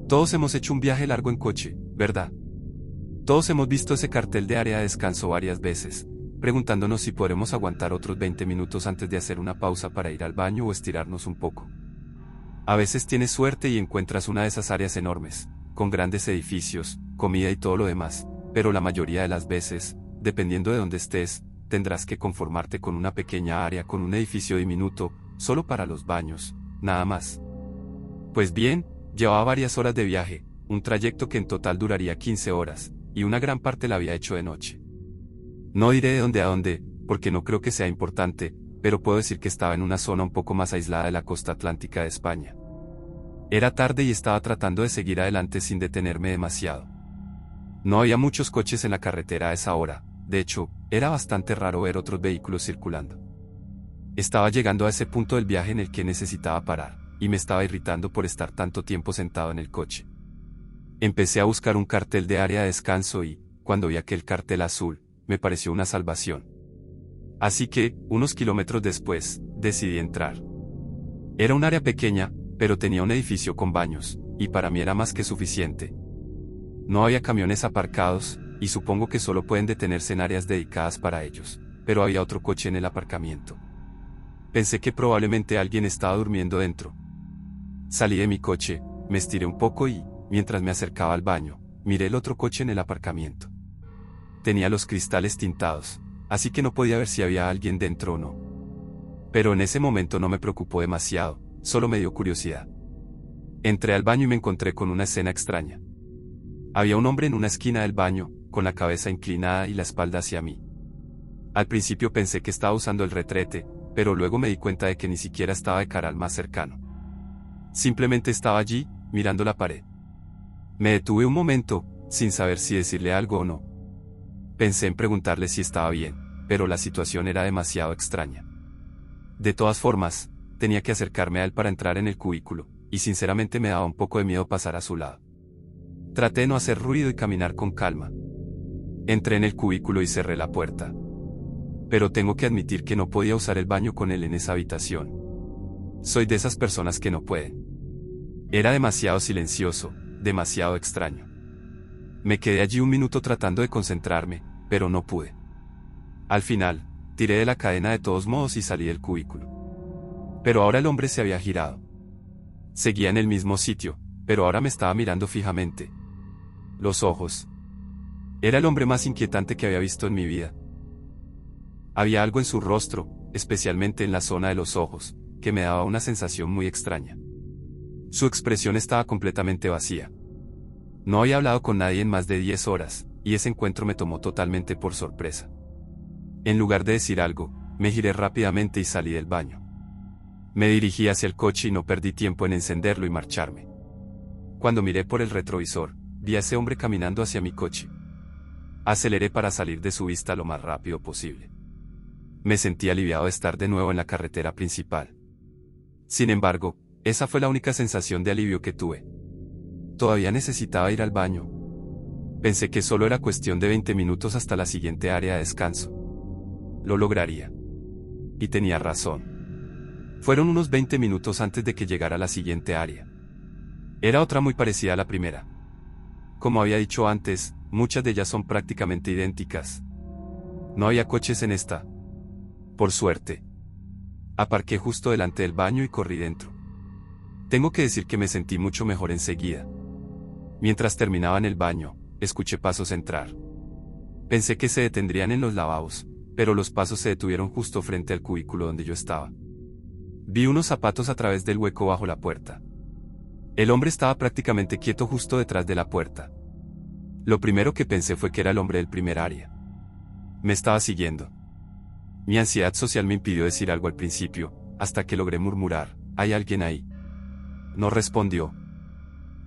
Todos hemos hecho un viaje largo en coche, ¿verdad? Todos hemos visto ese cartel de área de descanso varias veces, preguntándonos si podremos aguantar otros 20 minutos antes de hacer una pausa para ir al baño o estirarnos un poco. A veces tienes suerte y encuentras una de esas áreas enormes, con grandes edificios, comida y todo lo demás, pero la mayoría de las veces, dependiendo de dónde estés, tendrás que conformarte con una pequeña área con un edificio diminuto, solo para los baños, nada más. Pues bien, llevaba varias horas de viaje, un trayecto que en total duraría 15 horas, y una gran parte la había hecho de noche. No diré de dónde a dónde, porque no creo que sea importante, pero puedo decir que estaba en una zona un poco más aislada de la costa atlántica de España. Era tarde y estaba tratando de seguir adelante sin detenerme demasiado. No había muchos coches en la carretera a esa hora, de hecho, era bastante raro ver otros vehículos circulando. Estaba llegando a ese punto del viaje en el que necesitaba parar, y me estaba irritando por estar tanto tiempo sentado en el coche. Empecé a buscar un cartel de área de descanso y, cuando vi aquel cartel azul, me pareció una salvación. Así que, unos kilómetros después, decidí entrar. Era un área pequeña, pero tenía un edificio con baños, y para mí era más que suficiente. No había camiones aparcados, y supongo que solo pueden detenerse en áreas dedicadas para ellos, pero había otro coche en el aparcamiento. Pensé que probablemente alguien estaba durmiendo dentro. Salí de mi coche, me estiré un poco y, mientras me acercaba al baño, miré el otro coche en el aparcamiento. Tenía los cristales tintados, así que no podía ver si había alguien dentro o no. Pero en ese momento no me preocupó demasiado, solo me dio curiosidad. Entré al baño y me encontré con una escena extraña. Había un hombre en una esquina del baño, con la cabeza inclinada y la espalda hacia mí. Al principio pensé que estaba usando el retrete, pero luego me di cuenta de que ni siquiera estaba de cara al más cercano. Simplemente estaba allí, mirando la pared. Me detuve un momento, sin saber si decirle algo o no. Pensé en preguntarle si estaba bien, pero la situación era demasiado extraña. De todas formas, tenía que acercarme a él para entrar en el cubículo, y sinceramente me daba un poco de miedo pasar a su lado. Traté de no hacer ruido y caminar con calma. Entré en el cubículo y cerré la puerta. Pero tengo que admitir que no podía usar el baño con él en esa habitación. Soy de esas personas que no pueden. Era demasiado silencioso, demasiado extraño. Me quedé allí un minuto tratando de concentrarme, pero no pude. Al final, tiré de la cadena de todos modos y salí del cubículo. Pero ahora el hombre se había girado. Seguía en el mismo sitio, pero ahora me estaba mirando fijamente. Los ojos. Era el hombre más inquietante que había visto en mi vida. Había algo en su rostro, especialmente en la zona de los ojos, que me daba una sensación muy extraña. Su expresión estaba completamente vacía. No había hablado con nadie en más de 10 horas, y ese encuentro me tomó totalmente por sorpresa. En lugar de decir algo, me giré rápidamente y salí del baño. Me dirigí hacia el coche y no perdí tiempo en encenderlo y marcharme. Cuando miré por el retrovisor, vi a ese hombre caminando hacia mi coche. Aceleré para salir de su vista lo más rápido posible. Me sentí aliviado de estar de nuevo en la carretera principal. Sin embargo, esa fue la única sensación de alivio que tuve. Todavía necesitaba ir al baño. Pensé que solo era cuestión de 20 minutos hasta la siguiente área de descanso. Lo lograría. Y tenía razón. Fueron unos 20 minutos antes de que llegara a la siguiente área. Era otra muy parecida a la primera. Como había dicho antes, muchas de ellas son prácticamente idénticas. No había coches en esta. Por suerte. Aparqué justo delante del baño y corrí dentro. Tengo que decir que me sentí mucho mejor enseguida. Mientras terminaba en el baño, escuché pasos entrar. Pensé que se detendrían en los lavabos, pero los pasos se detuvieron justo frente al cubículo donde yo estaba. Vi unos zapatos a través del hueco bajo la puerta. El hombre estaba prácticamente quieto justo detrás de la puerta. Lo primero que pensé fue que era el hombre del primer área. Me estaba siguiendo. Mi ansiedad social me impidió decir algo al principio, hasta que logré murmurar, ¿hay alguien ahí? No respondió.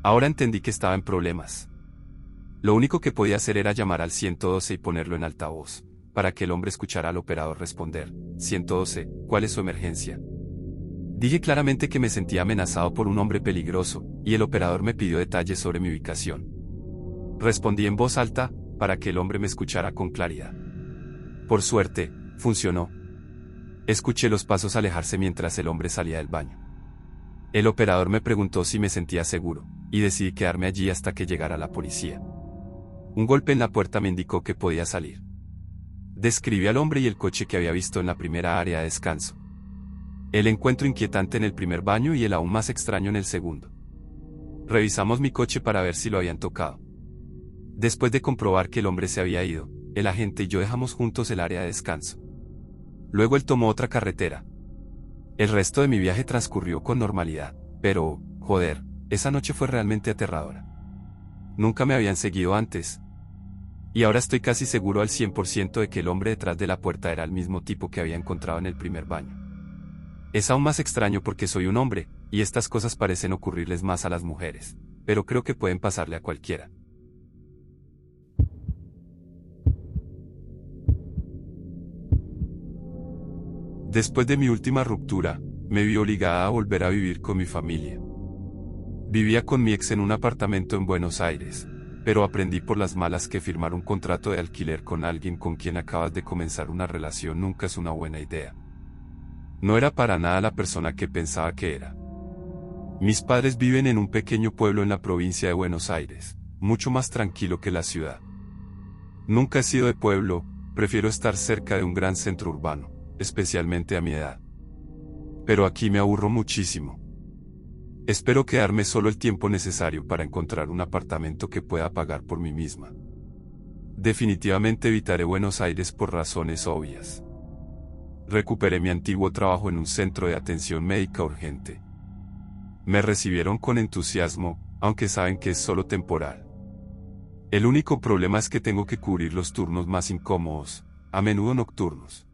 Ahora entendí que estaba en problemas. Lo único que podía hacer era llamar al 112 y ponerlo en altavoz, para que el hombre escuchara al operador responder, 112, ¿cuál es su emergencia? Dije claramente que me sentía amenazado por un hombre peligroso, y el operador me pidió detalles sobre mi ubicación. Respondí en voz alta, para que el hombre me escuchara con claridad. Por suerte, funcionó. Escuché los pasos alejarse mientras el hombre salía del baño. El operador me preguntó si me sentía seguro, y decidí quedarme allí hasta que llegara la policía. Un golpe en la puerta me indicó que podía salir. Describí al hombre y el coche que había visto en la primera área de descanso. El encuentro inquietante en el primer baño y el aún más extraño en el segundo. Revisamos mi coche para ver si lo habían tocado. Después de comprobar que el hombre se había ido, el agente y yo dejamos juntos el área de descanso. Luego él tomó otra carretera. El resto de mi viaje transcurrió con normalidad, pero, joder, esa noche fue realmente aterradora. Nunca me habían seguido antes. Y ahora estoy casi seguro al 100% de que el hombre detrás de la puerta era el mismo tipo que había encontrado en el primer baño. Es aún más extraño porque soy un hombre, y estas cosas parecen ocurrirles más a las mujeres, pero creo que pueden pasarle a cualquiera. Después de mi última ruptura, me vi obligada a volver a vivir con mi familia. Vivía con mi ex en un apartamento en Buenos Aires, pero aprendí por las malas que firmar un contrato de alquiler con alguien con quien acabas de comenzar una relación nunca es una buena idea. No era para nada la persona que pensaba que era. Mis padres viven en un pequeño pueblo en la provincia de Buenos Aires, mucho más tranquilo que la ciudad. Nunca he sido de pueblo, prefiero estar cerca de un gran centro urbano, especialmente a mi edad. Pero aquí me aburro muchísimo. Espero quedarme solo el tiempo necesario para encontrar un apartamento que pueda pagar por mí misma. Definitivamente evitaré Buenos Aires por razones obvias. Recuperé mi antiguo trabajo en un centro de atención médica urgente. Me recibieron con entusiasmo, aunque saben que es solo temporal. El único problema es que tengo que cubrir los turnos más incómodos, a menudo nocturnos.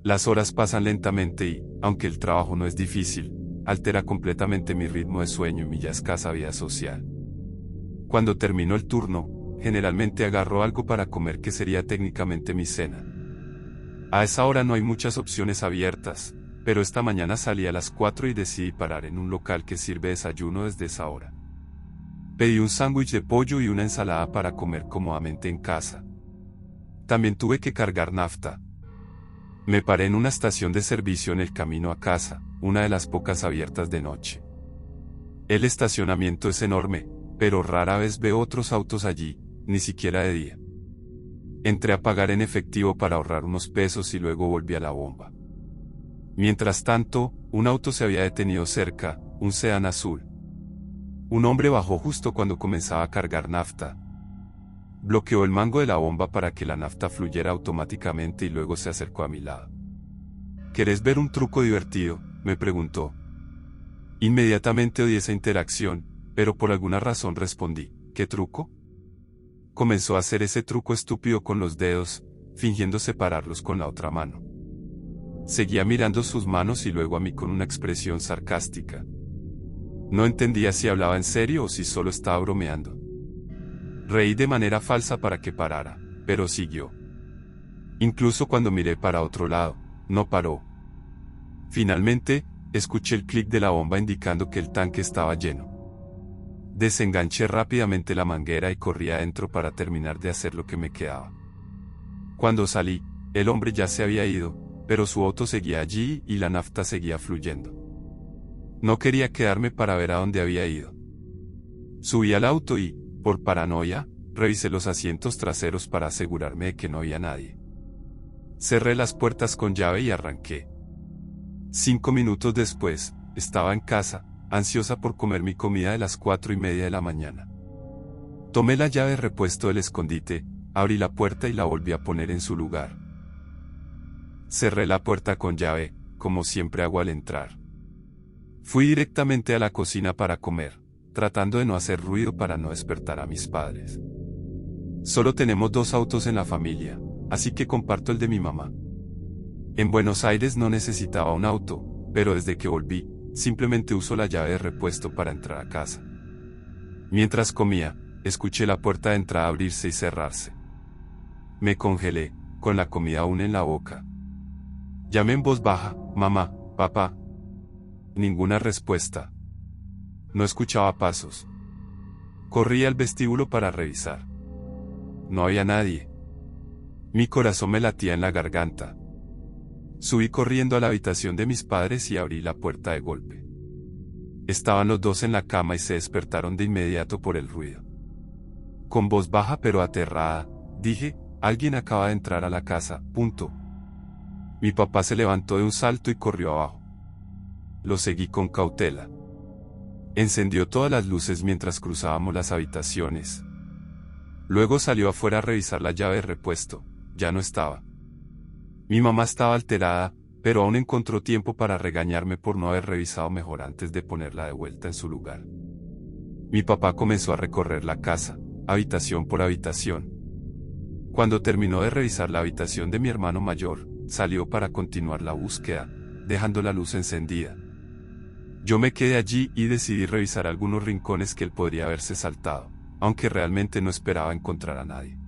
Las horas pasan lentamente y, aunque el trabajo no es difícil, altera completamente mi ritmo de sueño y mi ya escasa vida social. Cuando termino el turno, generalmente agarro algo para comer que sería técnicamente mi cena. A esa hora no hay muchas opciones abiertas, pero esta mañana salí a las 4 y decidí parar en un local que sirve desayuno desde esa hora. Pedí un sándwich de pollo y una ensalada para comer cómodamente en casa. También tuve que cargar nafta. Me paré en una estación de servicio en el camino a casa, una de las pocas abiertas de noche. El estacionamiento es enorme, pero rara vez veo otros autos allí, ni siquiera de día. Entré a pagar en efectivo para ahorrar unos pesos y luego volví a la bomba. Mientras tanto, un auto se había detenido cerca, un sedán azul. Un hombre bajó justo cuando comenzaba a cargar nafta. Bloqueó el mango de la bomba para que la nafta fluyera automáticamente y luego se acercó a mi lado. ¿Querés ver un truco divertido?, me preguntó. Inmediatamente odié esa interacción, pero por alguna razón respondí, ¿qué truco? Comenzó a hacer ese truco estúpido con los dedos, fingiendo separarlos con la otra mano. Seguía mirando sus manos y luego a mí con una expresión sarcástica. No entendía si hablaba en serio o si solo estaba bromeando. Reí de manera falsa para que parara, pero siguió. Incluso cuando miré para otro lado, no paró. Finalmente, escuché el clic de la bomba indicando que el tanque estaba lleno. Desenganché rápidamente la manguera y corrí adentro para terminar de hacer lo que me quedaba. Cuando salí, el hombre ya se había ido, pero su auto seguía allí y la nafta seguía fluyendo. No quería quedarme para ver a dónde había ido. Subí al auto y, por paranoia, revisé los asientos traseros para asegurarme de que no había nadie. Cerré las puertas con llave y arranqué. 5 minutos después, estaba en casa, ansiosa por comer mi comida de las 4:30 de la mañana. Tomé la llave de repuesto del escondite, abrí la puerta y la volví a poner en su lugar. Cerré la puerta con llave, como siempre hago al entrar. Fui directamente a la cocina para comer, tratando de no hacer ruido para no despertar a mis padres. Solo tenemos 2 autos en la familia, así que comparto el de mi mamá. En Buenos Aires no necesitaba un auto, pero desde que volví, simplemente uso la llave de repuesto para entrar a casa. Mientras comía, escuché la puerta de entrada abrirse y cerrarse. Me congelé, con la comida aún en la boca. Llamé en voz baja, mamá, papá. Ninguna respuesta. No escuchaba pasos. Corrí al vestíbulo para revisar. No había nadie. Mi corazón me latía en la garganta. Subí corriendo a la habitación de mis padres y abrí la puerta de golpe. Estaban los dos en la cama y se despertaron de inmediato por el ruido. Con voz baja pero aterrada, dije, alguien acaba de entrar a la casa, punto. Mi papá se levantó de un salto y corrió abajo. Lo seguí con cautela. Encendió todas las luces mientras cruzábamos las habitaciones. Luego salió afuera a revisar la llave de repuesto, ya no estaba. Mi mamá estaba alterada, pero aún encontró tiempo para regañarme por no haber revisado mejor antes de ponerla de vuelta en su lugar. Mi papá comenzó a recorrer la casa, habitación por habitación. Cuando terminó de revisar la habitación de mi hermano mayor, salió para continuar la búsqueda, dejando la luz encendida. Yo me quedé allí y decidí revisar algunos rincones que él podría haberse saltado, aunque realmente no esperaba encontrar a nadie.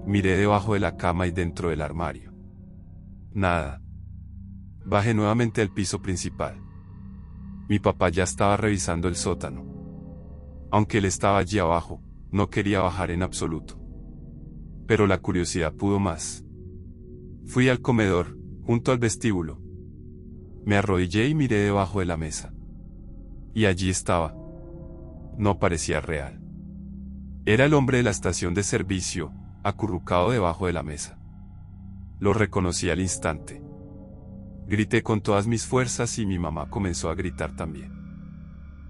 Miré debajo de la cama y dentro del armario. Nada. Bajé nuevamente al piso principal. Mi papá ya estaba revisando el sótano. Aunque él estaba allí abajo, no quería bajar en absoluto. Pero la curiosidad pudo más. Fui al comedor, junto al vestíbulo. Me arrodillé y miré debajo de la mesa. Y allí estaba. No parecía real. Era el hombre de la estación de servicio, acurrucado debajo de la mesa. Lo reconocí al instante. Grité con todas mis fuerzas y mi mamá comenzó a gritar también.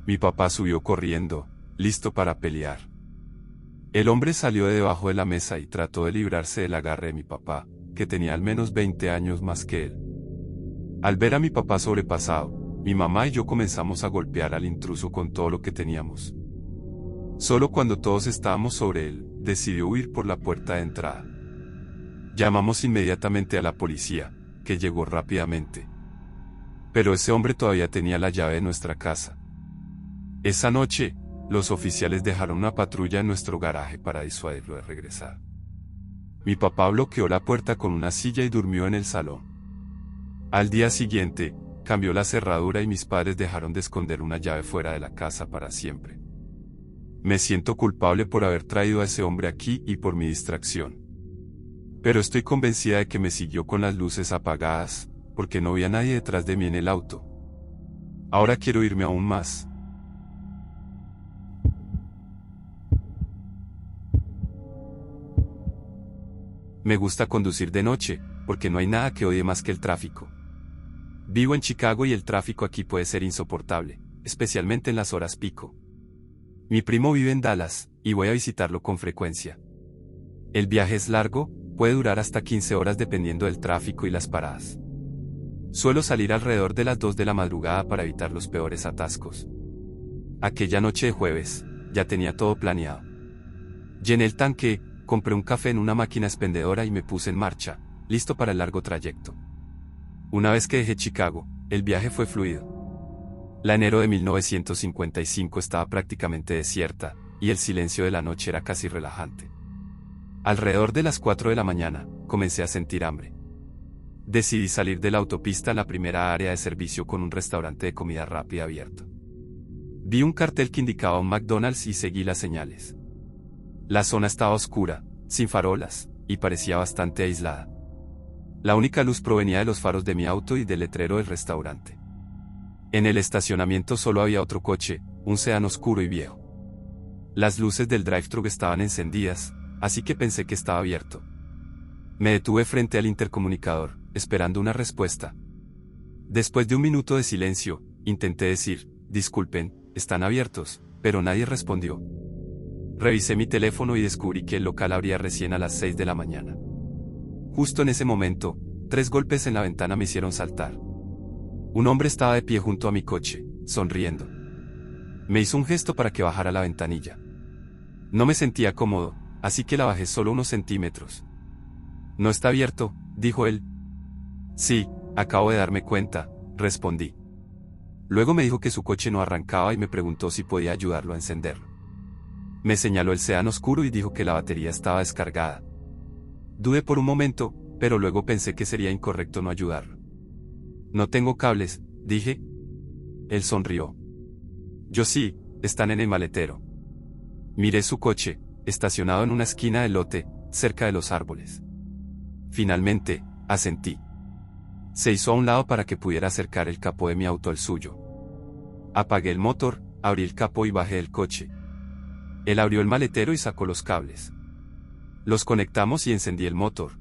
Mi papá subió corriendo, listo para pelear. El hombre salió de debajo de la mesa y trató de librarse del agarre de mi papá, que tenía al menos 20 años más que él. Al ver a mi papá sobrepasado, mi mamá y yo comenzamos a golpear al intruso con todo lo que teníamos. Solo cuando todos estábamos sobre él, decidió huir por la puerta de entrada. Llamamos inmediatamente a la policía, que llegó rápidamente. Pero ese hombre todavía tenía la llave de nuestra casa. Esa noche, los oficiales dejaron una patrulla en nuestro garaje para disuadirlo de regresar. Mi papá bloqueó la puerta con una silla y durmió en el salón. Al día siguiente, cambió la cerradura y mis padres dejaron de esconder una llave fuera de la casa para siempre. Me siento culpable por haber traído a ese hombre aquí y por mi distracción. Pero estoy convencida de que me siguió con las luces apagadas, porque no vi a nadie detrás de mí en el auto. Ahora quiero irme aún más. Me gusta conducir de noche, porque no hay nada que odie más que el tráfico. Vivo en Chicago y el tráfico aquí puede ser insoportable, especialmente en las horas pico. Mi primo vive en Dallas, y voy a visitarlo con frecuencia. El viaje es largo, puede durar hasta 15 horas dependiendo del tráfico y las paradas. Suelo salir alrededor de las 2 de la madrugada para evitar los peores atascos. Aquella noche de jueves, ya tenía todo planeado. Llené el tanque, compré un café en una máquina expendedora y me puse en marcha, listo para el largo trayecto. Una vez que dejé Chicago, el viaje fue fluido. La enero de 1955 estaba prácticamente desierta, y el silencio de la noche era casi relajante. Alrededor de las 4 de la mañana, comencé a sentir hambre. Decidí salir de la autopista a la primera área de servicio con un restaurante de comida rápida abierto. Vi un cartel que indicaba un McDonald's y seguí las señales. La zona estaba oscura, sin farolas, y parecía bastante aislada. La única luz provenía de los faros de mi auto y del letrero del restaurante. En el estacionamiento solo había otro coche, un sedán oscuro y viejo. Las luces del drive-thru estaban encendidas, así que pensé que estaba abierto. Me detuve frente al intercomunicador, esperando una respuesta. Después de un minuto de silencio, intenté decir, disculpen, están abiertos, pero nadie respondió. Revisé mi teléfono y descubrí que el local abría recién a las 6 de la mañana. Justo en ese momento, 3 golpes en la ventana me hicieron saltar. Un hombre estaba de pie junto a mi coche, sonriendo. Me hizo un gesto para que bajara la ventanilla. No me sentía cómodo, así que la bajé solo unos centímetros. «No está abierto», dijo él. «Sí, acabo de darme cuenta», respondí. Luego me dijo que su coche no arrancaba y me preguntó si podía ayudarlo a encenderlo. Me señaló el sedán oscuro y dijo que la batería estaba descargada. Dudé por un momento, pero luego pensé que sería incorrecto no ayudarlo. «No tengo cables», dije. Él sonrió. «Yo sí, están en el maletero». Miré su coche, estacionado en una esquina del lote, cerca de los árboles. Finalmente, asentí. Se hizo a un lado para que pudiera acercar el capó de mi auto al suyo. Apagué el motor, abrí el capó y bajé del coche. Él abrió el maletero y sacó los cables. Los conectamos y encendí el motor.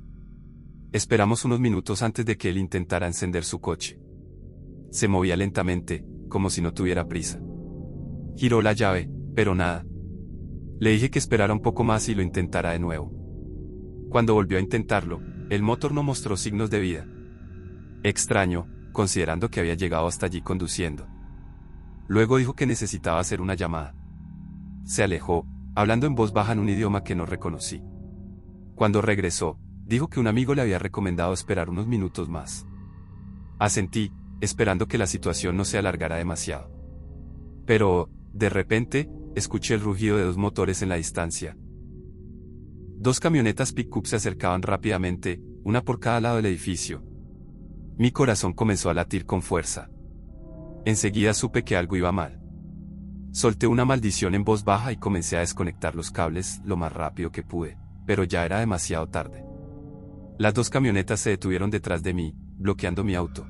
Esperamos unos minutos antes de que él intentara encender su coche. Se movía lentamente, como si no tuviera prisa. Giró la llave, pero nada. Le dije que esperara un poco más y lo intentara de nuevo. Cuando volvió a intentarlo, el motor no mostró signos de vida. Extraño, considerando que había llegado hasta allí conduciendo. Luego dijo que necesitaba hacer una llamada. Se alejó, hablando en voz baja en un idioma que no reconocí. Cuando regresó, dijo que un amigo le había recomendado esperar unos minutos más. Asentí, esperando que la situación no se alargara demasiado. Pero, de repente, escuché el rugido de dos motores en la distancia. Dos camionetas pick-up se acercaban rápidamente, una por cada lado del edificio. Mi corazón comenzó a latir con fuerza. Enseguida supe que algo iba mal. Solté una maldición en voz baja y comencé a desconectar los cables lo más rápido que pude, pero ya era demasiado tarde. Las dos camionetas se detuvieron detrás de mí, bloqueando mi auto.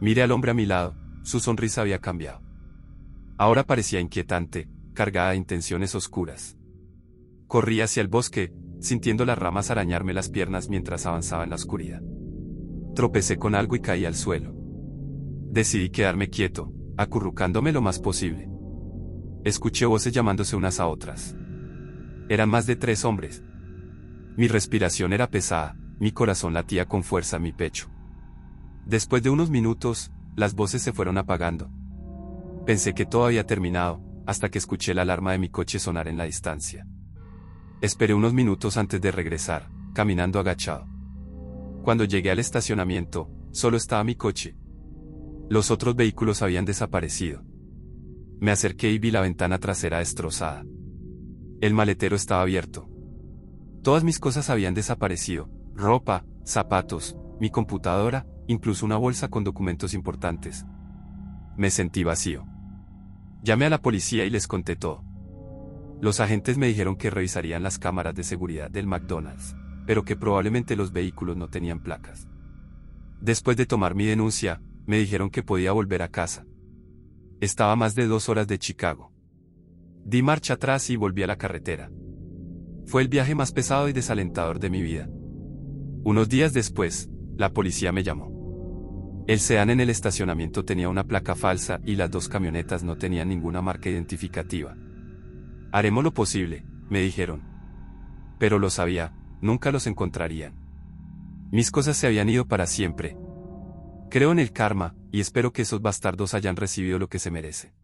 Miré al hombre a mi lado, su sonrisa había cambiado. Ahora parecía inquietante, cargada de intenciones oscuras. Corrí hacia el bosque, sintiendo las ramas arañarme las piernas mientras avanzaba en la oscuridad. Tropecé con algo y caí al suelo. Decidí quedarme quieto, acurrucándome lo más posible. Escuché voces llamándose unas a otras. Eran más de 3 hombres. Mi respiración era pesada, mi corazón latía con fuerza en mi pecho. Después de unos minutos, las voces se fueron apagando. Pensé que todo había terminado, hasta que escuché la alarma de mi coche sonar en la distancia. Esperé unos minutos antes de regresar, caminando agachado. Cuando llegué al estacionamiento, solo estaba mi coche. Los otros vehículos habían desaparecido. Me acerqué y vi la ventana trasera destrozada. El maletero estaba abierto. Todas mis cosas habían desaparecido: ropa, zapatos, mi computadora, incluso una bolsa con documentos importantes. Me sentí vacío. Llamé a la policía y les conté todo. Los agentes me dijeron que revisarían las cámaras de seguridad del McDonald's, pero que probablemente los vehículos no tenían placas. Después de tomar mi denuncia, me dijeron que podía volver a casa. Estaba a más de 2 horas de Chicago. Di marcha atrás y volví a la carretera. Fue el viaje más pesado y desalentador de mi vida. Unos días después, la policía me llamó. El sedán en el estacionamiento tenía una placa falsa y las 2 camionetas no tenían ninguna marca identificativa. Haremos lo posible, me dijeron. Pero lo sabía, nunca los encontrarían. Mis cosas se habían ido para siempre. Creo en el karma, y espero que esos bastardos hayan recibido lo que se merece.